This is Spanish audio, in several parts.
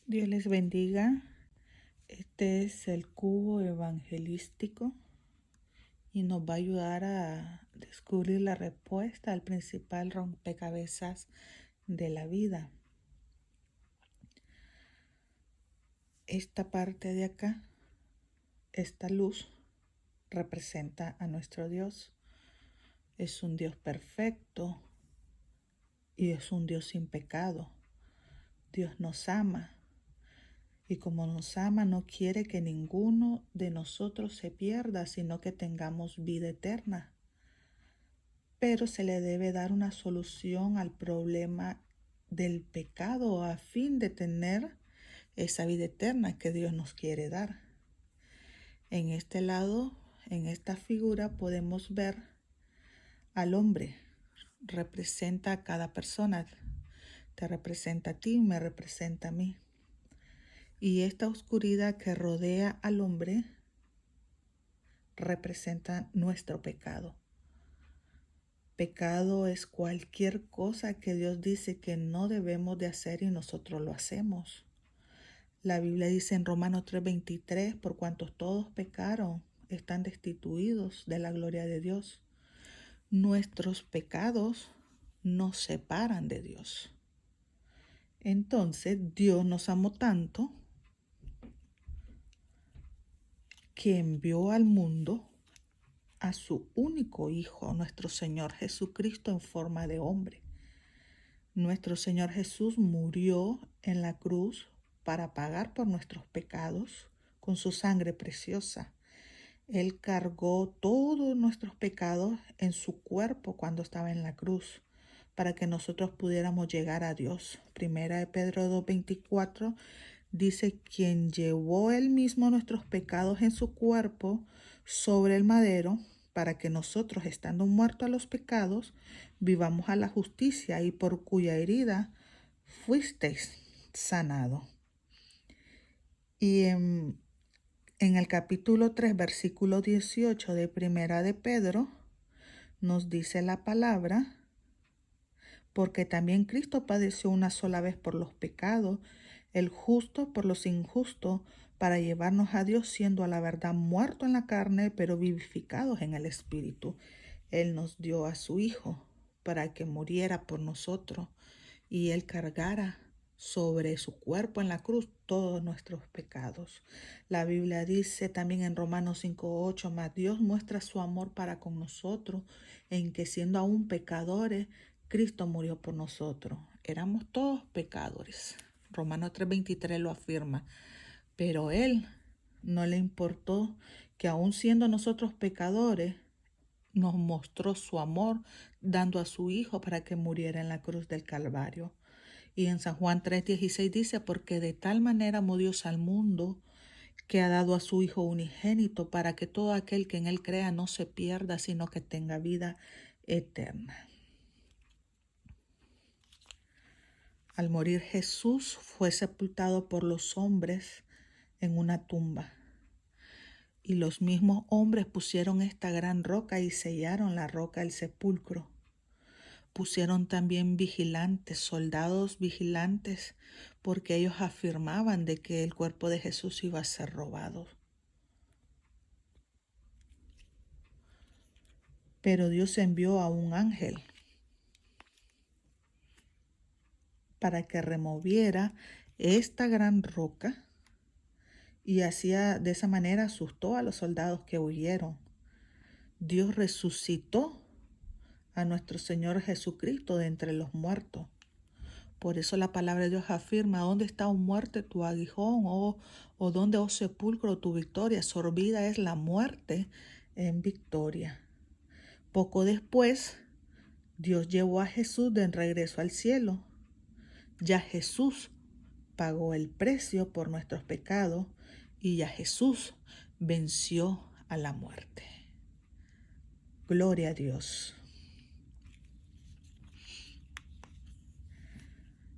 Dios les bendiga. Este es el cubo evangelístico y nos va a ayudar a descubrir la respuesta al principal rompecabezas de la vida. Esta parte de acá, esta luz, representa a nuestro Dios. Es un Dios perfecto y es un Dios sin pecado. Dios nos ama. Y como nos ama, no quiere que ninguno de nosotros se pierda, sino que tengamos vida eterna. Pero se le debe dar una solución al problema del pecado a fin de tener esa vida eterna que Dios nos quiere dar. En este lado, en esta figura, podemos ver al hombre. Representa a cada persona. Te representa a ti, me representa a mí. Y esta oscuridad que rodea al hombre representa nuestro pecado. Pecado es cualquier cosa que Dios dice que no debemos de hacer y nosotros lo hacemos. La Biblia dice en Romanos 3:23, por cuantos todos pecaron, están destituidos de la gloria de Dios. Nuestros pecados nos separan de Dios. Entonces Dios nos amó tanto que envió al mundo a su único Hijo, nuestro Señor Jesucristo, en forma de hombre. Nuestro Señor Jesús murió en la cruz para pagar por nuestros pecados con su sangre preciosa. Él cargó todos nuestros pecados en su cuerpo cuando estaba en la cruz para que nosotros pudiéramos llegar a Dios. Primera de Pedro 2:24 dice, quien llevó él mismo nuestros pecados en su cuerpo sobre el madero, para que nosotros, estando muertos a los pecados, vivamos a la justicia, y por cuya herida fuisteis sanado. Y en el capítulo 3, versículo 18 de Primera de Pedro, nos dice la palabra, porque también Cristo padeció una sola vez por los pecados, el justo por los injustos, para llevarnos a Dios, siendo a la verdad muerto en la carne, pero vivificados en el Espíritu. Él nos dio a su Hijo para que muriera por nosotros y Él cargara sobre su cuerpo en la cruz todos nuestros pecados. La Biblia dice también en Romanos 5:8, mas Dios muestra su amor para con nosotros, en que siendo aún pecadores, Cristo murió por nosotros. Éramos todos pecadores. Romanos 3:23 lo afirma. Pero Él no le importó que aún siendo nosotros pecadores, nos mostró su amor dando a su Hijo para que muriera en la cruz del Calvario. Y en San Juan 3:16 dice, porque de tal manera amó Dios al mundo, que ha dado a su Hijo unigénito, para que todo aquel que en Él crea no se pierda, sino que tenga vida eterna. Al morir Jesús fue sepultado por los hombres en una tumba. Y los mismos hombres pusieron esta gran roca y sellaron la roca del sepulcro. Pusieron también vigilantes, soldados vigilantes, porque ellos afirmaban de que el cuerpo de Jesús iba a ser robado. Pero Dios envió a un ángel para que removiera esta gran roca, y de esa manera asustó a los soldados que huyeron. Dios resucitó a nuestro Señor Jesucristo de entre los muertos. Por eso la palabra de Dios afirma, ¿dónde está, oh muerte, tu aguijón? O ¿dónde, oh sepulcro, tu victoria? Sorbida es la muerte en victoria. Poco después, Dios llevó a Jesús de regreso al cielo. Ya Jesús pagó el precio por nuestros pecados y ya Jesús venció a la muerte. Gloria a Dios.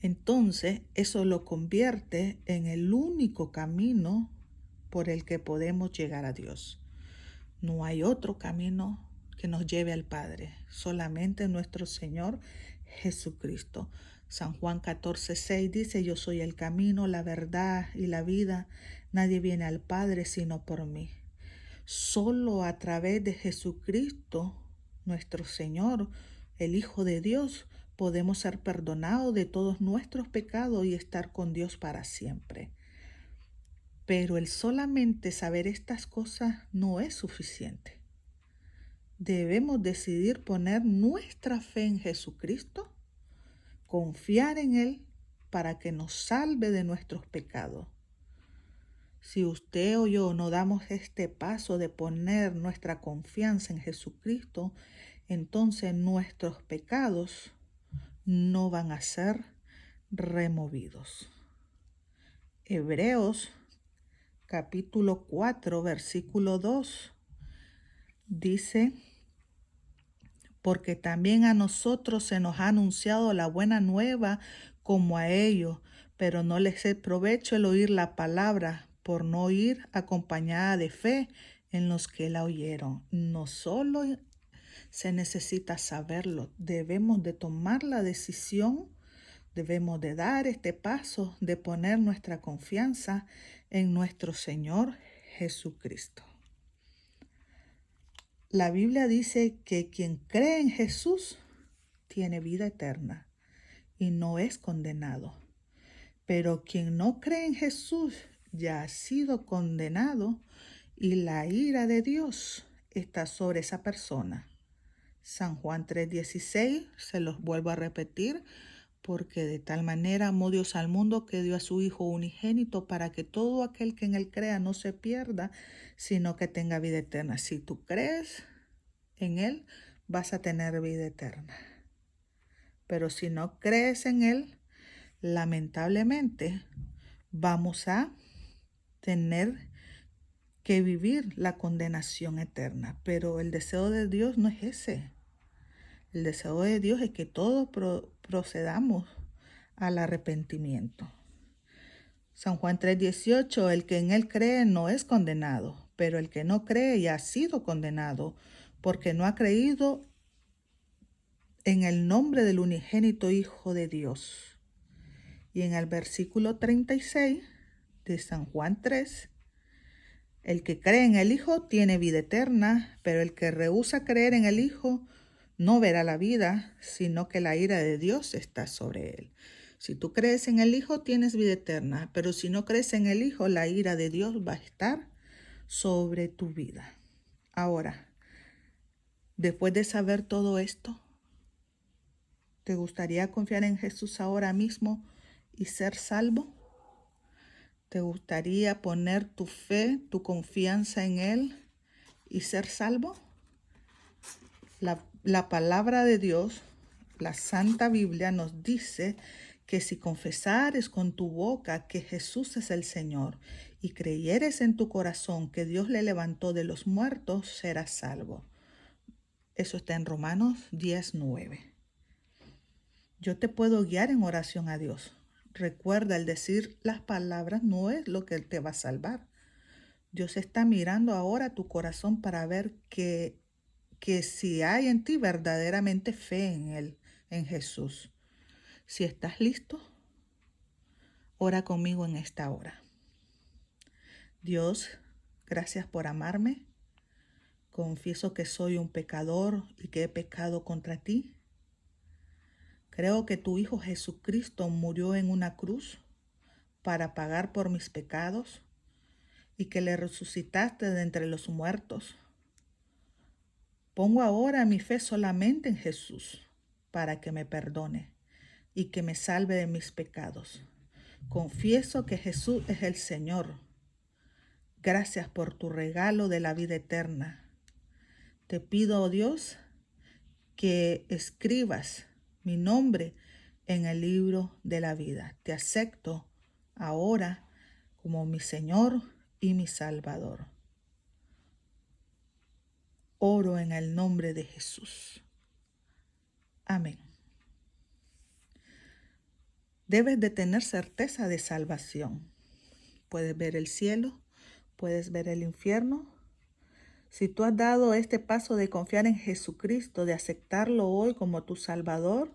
Entonces, eso lo convierte en el único camino por el que podemos llegar a Dios. No hay otro camino que nos lleve al Padre, solamente nuestro Señor Jesucristo. San Juan 14:6 dice, yo soy el camino, la verdad y la vida. Nadie viene al Padre sino por mí. Solo a través de Jesucristo, nuestro Señor, el Hijo de Dios, podemos ser perdonados de todos nuestros pecados y estar con Dios para siempre. Pero el solamente saber estas cosas no es suficiente. Debemos decidir poner nuestra fe en Jesucristo, confiar en Él para que nos salve de nuestros pecados. Si usted o yo no damos este paso de poner nuestra confianza en Jesucristo, entonces nuestros pecados no van a ser removidos. Hebreos capítulo 4, versículo 2 dice, porque también a nosotros se nos ha anunciado la buena nueva como a ellos, pero no les es provecho el oír la palabra, por no ir acompañada de fe en los que la oyeron. No solo se necesita saberlo, debemos de tomar la decisión, debemos de dar este paso de poner nuestra confianza en nuestro Señor Jesucristo. La Biblia dice que quien cree en Jesús tiene vida eterna y no es condenado. Pero quien no cree en Jesús ya ha sido condenado y la ira de Dios está sobre esa persona. San Juan 3:16, se los vuelvo a repetir, porque de tal manera amó Dios al mundo que dio a su Hijo unigénito para que todo aquel que en Él crea no se pierda, sino que tenga vida eterna. Si tú crees en Él, vas a tener vida eterna. Pero si no crees en Él, lamentablemente vamos a tener que vivir la condenación eterna. Pero el deseo de Dios no es ese. El deseo de Dios es que todos procedamos al arrepentimiento. San Juan 3:18, el que en Él cree no es condenado, pero el que no cree ya ha sido condenado, porque no ha creído en el nombre del unigénito Hijo de Dios. Y en el versículo 36 de San Juan 3, el que cree en el Hijo tiene vida eterna, pero el que rehúsa creer en el Hijo no verá la vida, sino que la ira de Dios está sobre él. Si tú crees en el Hijo, tienes vida eterna, pero si no crees en el Hijo, la ira de Dios va a estar sobre tu vida. Ahora, después de saber todo esto, ¿te gustaría confiar en Jesús ahora mismo y ser salvo? ¿Te gustaría poner tu fe, tu confianza en Él y ser salvo? La palabra de Dios, la Santa Biblia, nos dice que si confesares con tu boca que Jesús es el Señor y creyeres en tu corazón que Dios le levantó de los muertos, serás salvo. Eso está en Romanos 10:9. Yo te puedo guiar en oración a Dios. Recuerda, el decir las palabras no es lo que te va a salvar. Dios está mirando ahora tu corazón para ver que si hay en ti verdaderamente fe en Él, en Jesús. Si estás listo, ora conmigo en esta hora. Dios, gracias por amarme. Confieso que soy un pecador y que he pecado contra ti. Creo que tu Hijo Jesucristo murió en una cruz para pagar por mis pecados y que le resucitaste de entre los muertos. Pongo ahora mi fe solamente en Jesús para que me perdone y que me salve de mis pecados. Confieso que Jesús es el Señor. Gracias por tu regalo de la vida eterna. Te pido, oh Dios, que escribas mi nombre en el libro de la vida. Te acepto ahora como mi Señor y mi Salvador. Oro en el nombre de Jesús. Amén. Debes de tener certeza de salvación. Puedes ver el cielo, puedes ver el infierno. Si tú has dado este paso de confiar en Jesucristo, de aceptarlo hoy como tu Salvador,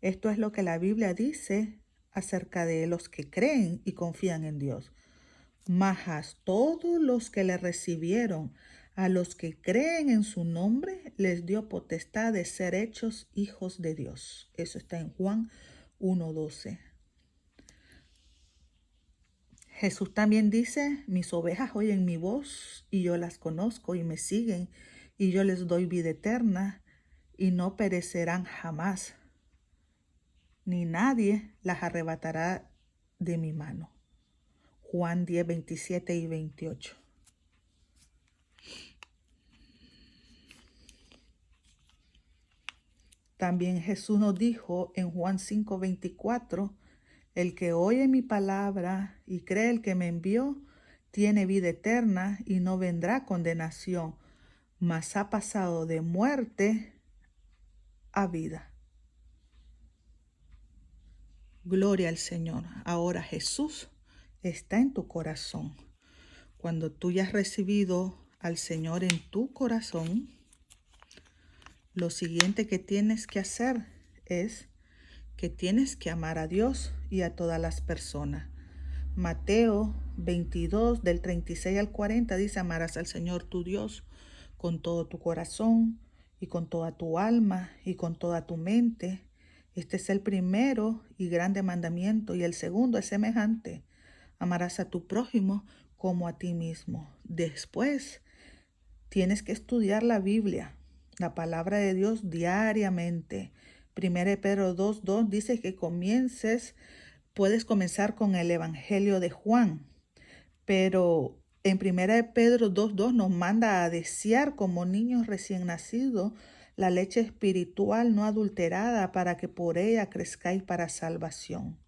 Esto es lo que la Biblia dice acerca de los que creen y confían en Dios. Mas todos los que le recibieron, a los que creen en su nombre, les dio potestad de ser hechos hijos de Dios. Eso está en Juan 1:12. Jesús también dice, mis ovejas oyen mi voz y yo las conozco y me siguen y yo les doy vida eterna y no perecerán jamás, ni nadie las arrebatará de mi mano. Juan 10, 27 y 28. También Jesús nos dijo en Juan 5, 24, el que oye mi palabra y cree el que me envió, tiene vida eterna y no vendrá a condenación, mas ha pasado de muerte a vida. Gloria al Señor. Ahora Jesús está en tu corazón. Cuando tú ya has recibido al Señor en tu corazón, lo siguiente que tienes que hacer es que tienes que amar a Dios y a todas las personas. Mateo 22, del 36 al 40 dice, amarás al Señor tu Dios con todo tu corazón y con toda tu alma y con toda tu mente. Este es el primero y grande mandamiento, y el segundo es semejante. Amarás a tu prójimo como a ti mismo. Después tienes que estudiar la Biblia, la palabra de Dios diariamente. 1 Pedro 2:2 dice que puedes comenzar con el Evangelio de Juan, pero en 1 Pedro 2:2 nos manda a desear como niños recién nacidos la leche espiritual no adulterada para que por ella crezcáis para salvación.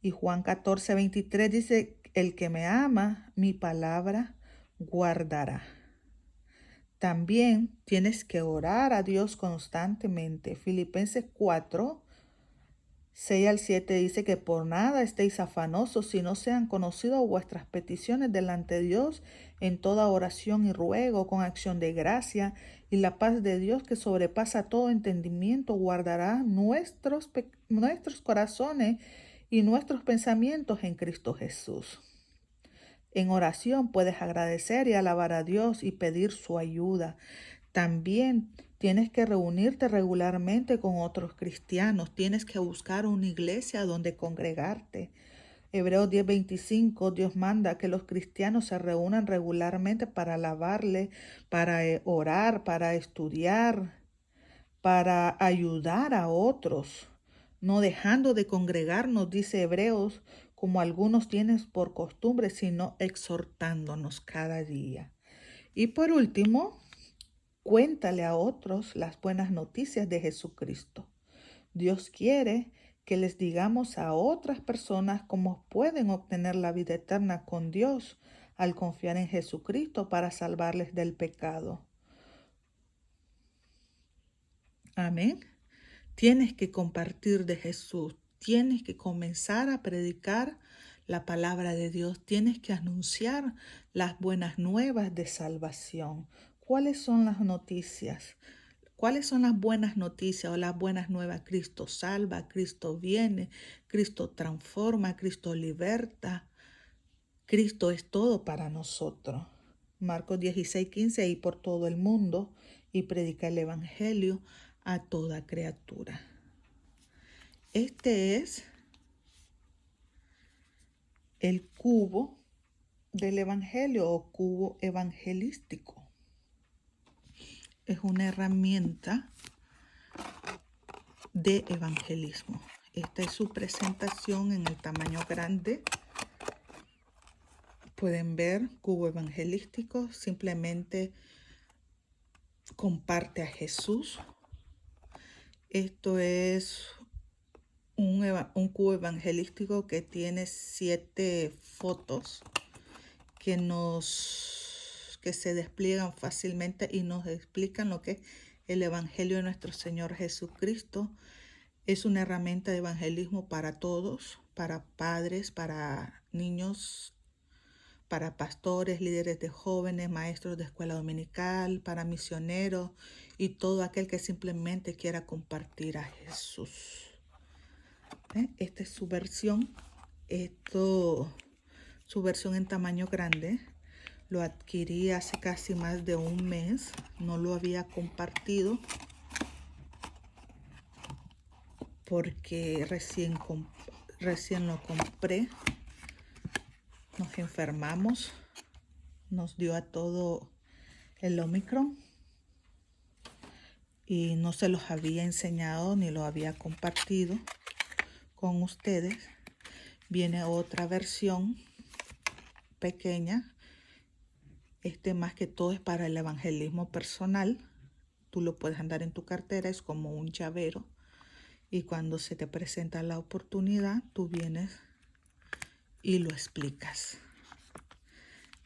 Y Juan 14:23 dice, el que me ama, mi palabra guardará. También tienes que orar a Dios constantemente. Filipenses 4, 6 al 7 dice que por nada estéis afanosos, si no sean conocidas vuestras peticiones delante de Dios en toda oración y ruego con acción de gracia, y la paz de Dios que sobrepasa todo entendimiento guardará nuestros corazones y nuestros pensamientos en Cristo Jesús. En oración puedes agradecer y alabar a Dios y pedir su ayuda. También tienes que reunirte regularmente con otros cristianos. Tienes que buscar una iglesia donde congregarte. Hebreos 10:25, Dios manda que los cristianos se reúnan regularmente para alabarle, para orar, para estudiar, para ayudar a otros, no dejando de congregarnos, dice Hebreos, como algunos tienen por costumbre, sino exhortándonos cada día. Y por último, cuéntale a otros las buenas noticias de Jesucristo. Dios quiere que les digamos a otras personas cómo pueden obtener la vida eterna con Dios al confiar en Jesucristo para salvarles del pecado. Amén. Tienes que compartir de Jesús, tienes que comenzar a predicar la palabra de Dios, tienes que anunciar las buenas nuevas de salvación. ¿Cuáles son las noticias? ¿Cuáles son las buenas noticias o las buenas nuevas? Cristo salva, Cristo viene, Cristo transforma, Cristo liberta. Cristo es todo para nosotros. Marcos 16:15, y por todo el mundo y predica el evangelio a toda criatura. Este es el cubo del evangelio o cubo evangelístico. Es una herramienta de evangelismo. Esta es su presentación en el tamaño grande. Pueden ver cubo evangelístico, simplemente comparte a Jesús. Esto es un cubo evangelístico que tiene 7 fotos que se despliegan fácilmente y nos explican lo que es el Evangelio de nuestro Señor Jesucristo. Es una herramienta de evangelismo para todos, para padres, para niños, para pastores, líderes de jóvenes, maestros de escuela dominical, para misioneros y todo aquel que simplemente quiera compartir a Jesús. Esta es su versión. Su versión en tamaño grande. Lo adquirí hace casi más de un mes. No lo había compartido porque recién lo compré. Nos enfermamos. Nos dio a todo el Omicron. Y no se los había enseñado ni lo había compartido con ustedes. Viene otra versión pequeña. Más que todo es para el evangelismo personal. Tú lo puedes andar en tu cartera, es como un llavero. Y cuando se te presenta la oportunidad, tú vienes y lo explicas.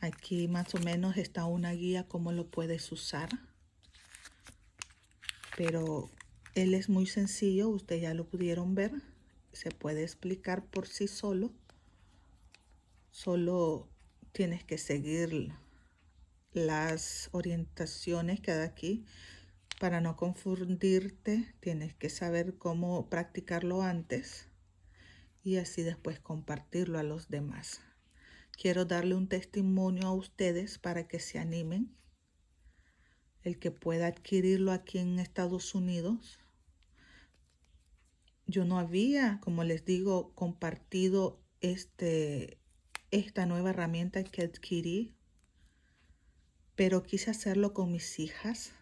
Aquí más o menos está una guía cómo lo puedes usar. Pero él es muy sencillo, ustedes ya lo pudieron ver. Se puede explicar por sí solo. Solo tienes que seguir las orientaciones que da aquí. Para no confundirte, tienes que saber cómo practicarlo antes y así después compartirlo a los demás. Quiero darle un testimonio a ustedes para que se animen. El que pueda adquirirlo aquí en Estados Unidos. Yo no había, como les digo, compartido esta nueva herramienta que adquirí, pero quise hacerlo con mis hijas.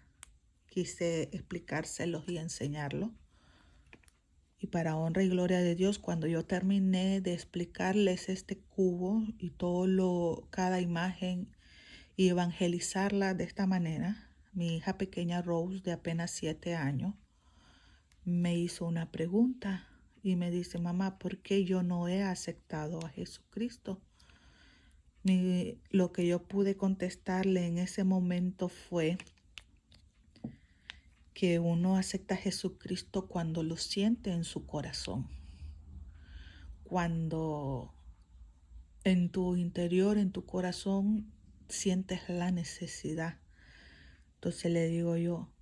Quise explicárselos y enseñarlo. Y para honra y gloria de Dios, cuando yo terminé de explicarles este cubo y cada imagen y evangelizarla de esta manera, mi hija pequeña Rose, de apenas 7 años, me hizo una pregunta y me dice: mamá, ¿por qué yo no he aceptado a Jesucristo? Lo que yo pude contestarle en ese momento fue que uno acepta a Jesucristo cuando lo siente en su corazón. Cuando en tu interior, en tu corazón, sientes la necesidad. Entonces le digo yo,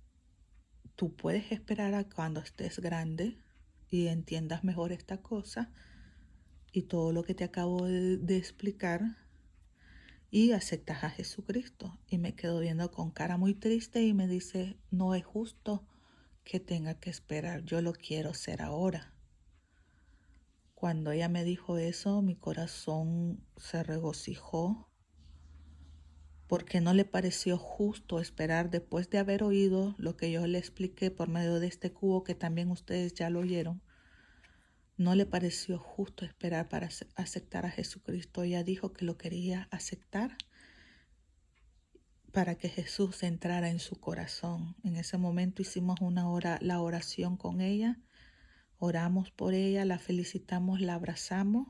tú puedes esperar a cuando estés grande y entiendas mejor esta cosa y todo lo que te acabo de explicar y aceptas a Jesucristo. Y me quedo viendo con cara muy triste y me dice: no es justo que tenga que esperar, yo lo quiero hacer ahora. Cuando ella me dijo eso, mi corazón se regocijó porque no le pareció justo esperar después de haber oído lo que yo le expliqué por medio de este cubo, que también ustedes ya lo oyeron. No le pareció justo esperar para aceptar a Jesucristo. Ella dijo que lo quería aceptar para que Jesús entrara en su corazón. En ese momento hicimos la oración con ella, oramos por ella, la felicitamos, la abrazamos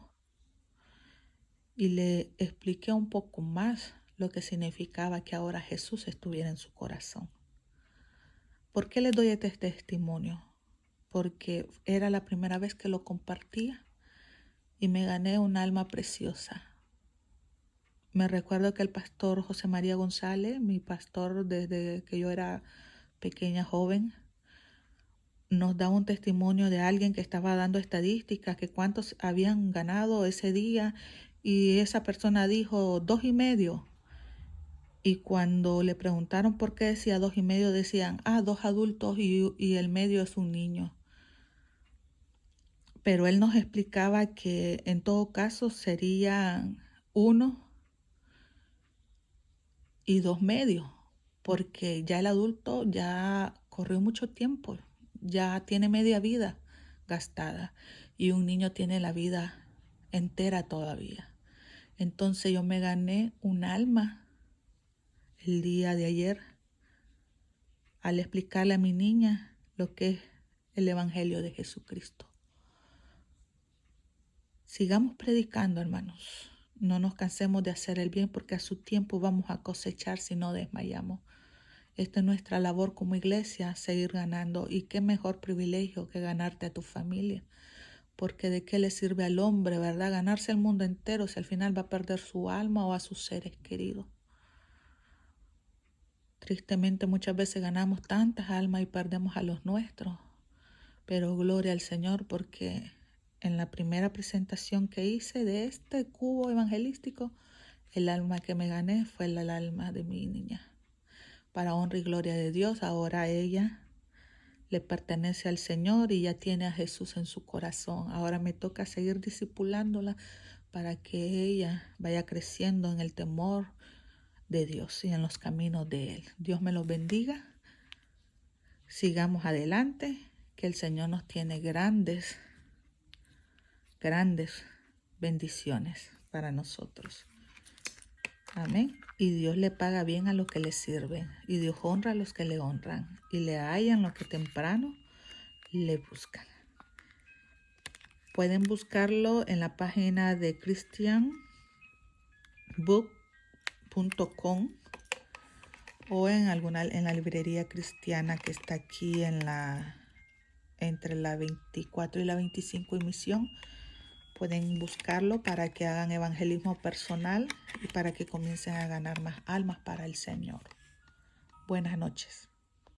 y le expliqué un poco más lo que significaba que ahora Jesús estuviera en su corazón. ¿Por qué les doy este testimonio? Porque era la primera vez que lo compartía y me gané un alma preciosa. Me recuerdo que el pastor José María González, mi pastor desde que yo era pequeña joven, nos da un testimonio de alguien que estaba dando estadísticas, que cuántos habían ganado ese día, y esa persona dijo 2,5. Y cuando le preguntaron por qué decía 2,5, decían: 2 adultos y el medio es un niño. Pero él nos explicaba que en todo caso serían 1 y 2 medios, porque ya el adulto ya corrió mucho tiempo, ya tiene media vida gastada y un niño tiene la vida entera todavía. Entonces yo me gané un alma el día de ayer al explicarle a mi niña lo que es el Evangelio de Jesucristo. Sigamos predicando, hermanos. No nos cansemos de hacer el bien, porque a su tiempo vamos a cosechar si no desmayamos. Esta es nuestra labor como iglesia, seguir ganando. Y qué mejor privilegio que ganarte a tu familia. Porque de qué le sirve al hombre, ¿verdad?, ganarse el mundo entero si al final va a perder su alma o a sus seres queridos. Tristemente muchas veces ganamos tantas almas y perdemos a los nuestros. Pero gloria al Señor, porque en la primera presentación que hice de este cubo evangelístico, el alma que me gané fue el alma de mi niña. Para honra y gloria de Dios, ahora ella le pertenece al Señor y ya tiene a Jesús en su corazón. Ahora me toca seguir discipulándola para que ella vaya creciendo en el temor de Dios y en los caminos de Él. Dios me los bendiga. Sigamos adelante, que el Señor nos tiene grandes bendiciones para nosotros. Amén. Y Dios le paga bien a los que le sirven, y Dios honra a los que le honran, y le hallan los que temprano le buscan. Pueden buscarlo en la página de christianbook.com o en la librería cristiana que está aquí entre la 24 y la 25 y Misión. Pueden buscarlo para que hagan evangelismo personal y para que comiencen a ganar más almas para el Señor. Buenas noches.